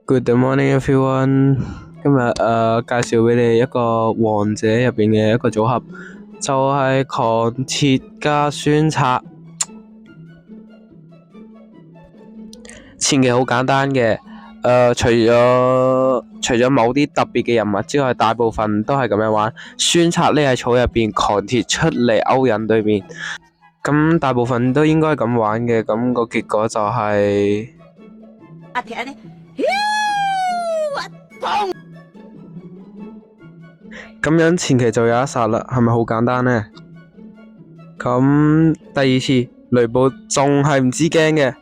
Good morning everyone，今日介紹俾你一個王者入邊嘅一個組合，就係狂鐵加孫策。前期好簡單嘅，除咗某啲特別嘅人物之外，大部分都係咁樣玩。孫策匿喺草入邊，狂鐵出嚟勾引對面。咁大部分都應該咁玩嘅，咁個結果就係咁樣前期就有一殺啦，係咪好簡單呢？咁第二次雷暴仲係唔知驚嘅，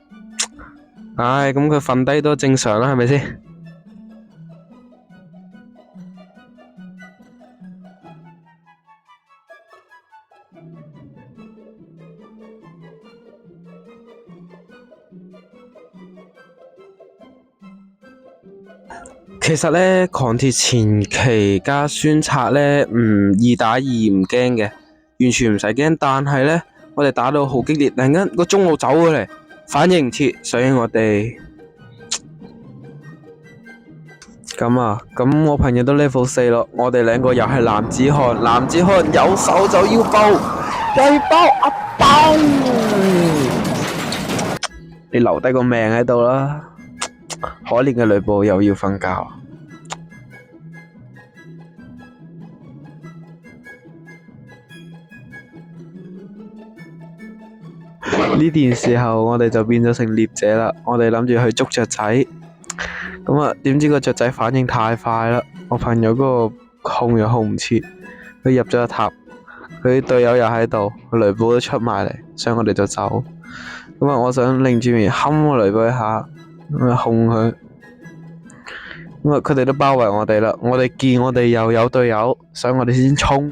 唉，咁佢瞓低都正常啦，係咪先？其實呢，狂鐵前期加孫策呢，二打二唔驚嘅，完全唔使驚。但係呢，我哋打到好激烈，突然間個中路走過嚟，反應唔切，所以我哋咁我朋友都 level 4咯，我哋兩個又係男子漢，男子漢有手就要爆，又爆啊爆！你留低個命喺度啦。可憐嘅呂布又要瞓覺。呢段時候我哋就變咗成獵者啦，我哋諗住去捉雀仔，咁啊點知個雀仔反應太快啦，我朋友嗰個控又控唔切，佢入咗一塔，佢隊友又喺度，呂布都出埋嚟，所以我哋就走。咁啊我想擰住面冚個呂布一下。咁啊控佢，咁啊佢哋都包圍我哋啦。我哋見我哋又有隊友，所以我哋先衝。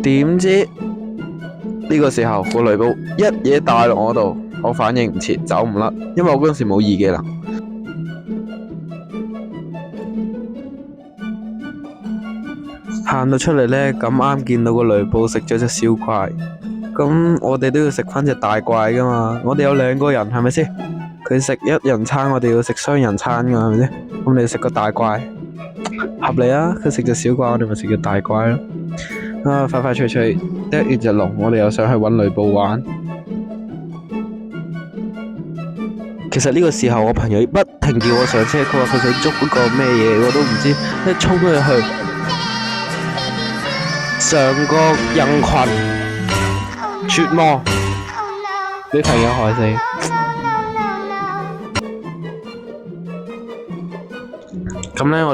點知呢個時候個呂布一嘢打落我度，我反應唔切，走唔甩，因為我嗰陣時冇2技能。行到出嚟呢，咁啱見到個呂布食咗隻小怪。咁我哋都要食翻隻大怪噶嘛，我哋有2個人係咪先？佢食1人餐，我哋要食雙人餐噶係咪先？咁你食個大怪合理啊，佢食隻小怪，我哋咪食隻大怪咯。啊，快快脆脆得完隻龍，我哋又想去搵呂布玩。其實呢個時候我朋友不停叫我上車，佢話佢想捉嗰個咩嘢，我都唔知，一衝咗入去，上個人群。絕望，俾朋友害死。咁呢，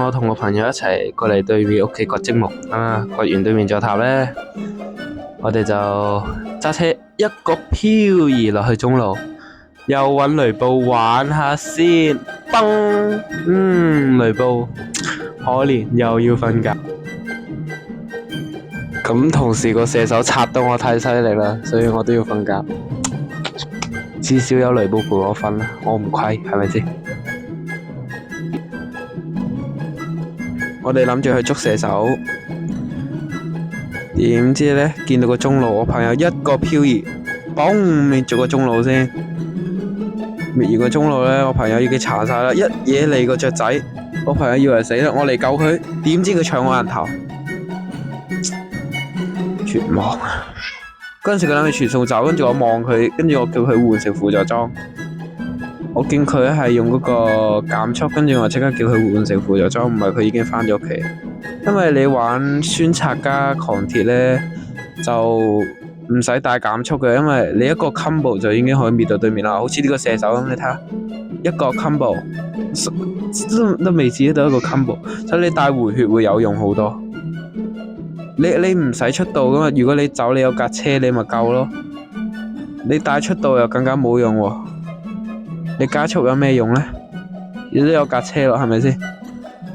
我同我朋友一齊過嚟對面屋企掘積木啊！掘完對面座塔呢，我哋就揸車一個漂移落去中路，又搵呂布玩下先。嘣！呂布可憐又要瞓覺。咁同時個射手插到我太犀利啦，所以我都要瞓覺。至少有呂布陪我瞓啦，我唔虧，係咪先？我哋諗住去捉射手，點知呢？見到個中路，我朋友一個漂移，嘣滅咗個中路先。滅完個中路呢，我朋友已經殘晒啦，一嘢嚟個雀仔，我朋友以為死啦，我嚟救佢，點知佢搶我人頭。絕望啊！嗰陣時佢諗住傳送走，跟住我望佢，跟住我叫佢換成輔助裝。我見佢係用嗰個減速，跟住我即刻叫佢換成輔助裝，唔係佢已經返咗屋企。因為你玩孫策加狂鐵呢，就唔使帶減速嘅，因為你一個 combo 就已經可以滅到對面啦。好似呢個射手咁，你睇下一個 combo 都未至於到一個 combo， 所以你帶回血會有用好多。你唔使出道噶嘛，如果你走你有架車你咪夠咯。你帶出道又更加冇用喎。你加速有咩用呢？你都有架車咯，係咪先？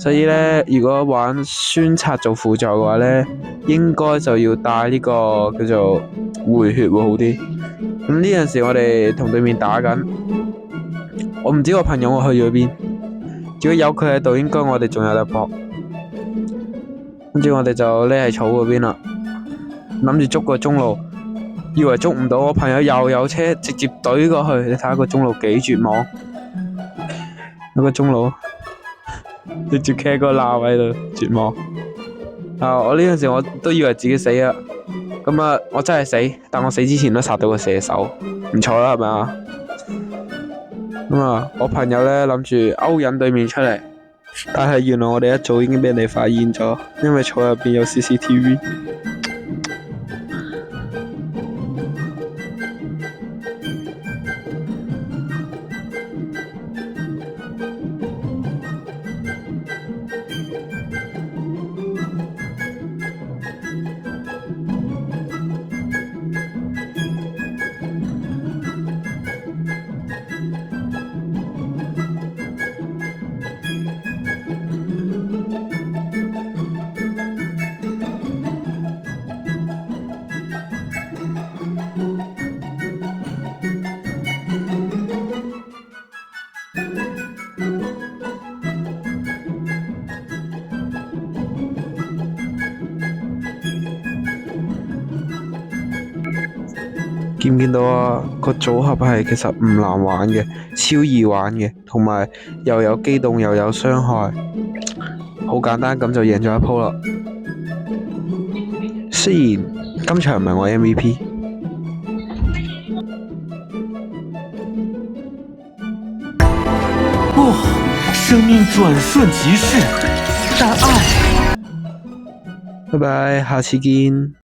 所以呢，如果玩孫策做輔助嘅話呢，應該就要帶呢個叫做回血會好啲。咁呢陣時我哋同對面打緊，我唔知我朋友我去咗邊。如果有佢喺度，應該我哋仲有得搏。跟住我哋就匿喺草嗰邊啦，諗住捉個中路，以為捉唔到，我朋友又有車直接懟過去，你睇下個中路幾絕望。有個中路，直接企喺個罅位度絕望。我呢陣時我都以為自己死啦，咁啊我真係死，但我死之前都殺到個射手，唔錯啦係咪啊？咁啊，我朋友呢諗住勾引對面出嚟，但係原來我哋一早已經俾人哋發現咗，因為草入邊有 CCTV。見唔見到啊？個組合係其實唔難玩嘅，超易玩嘅，同埋又有機動又有傷害，好簡單咁就贏咗一鋪啦。雖然今場唔係我 MVP。生命轉瞬即逝，但愛。拜拜，下次見。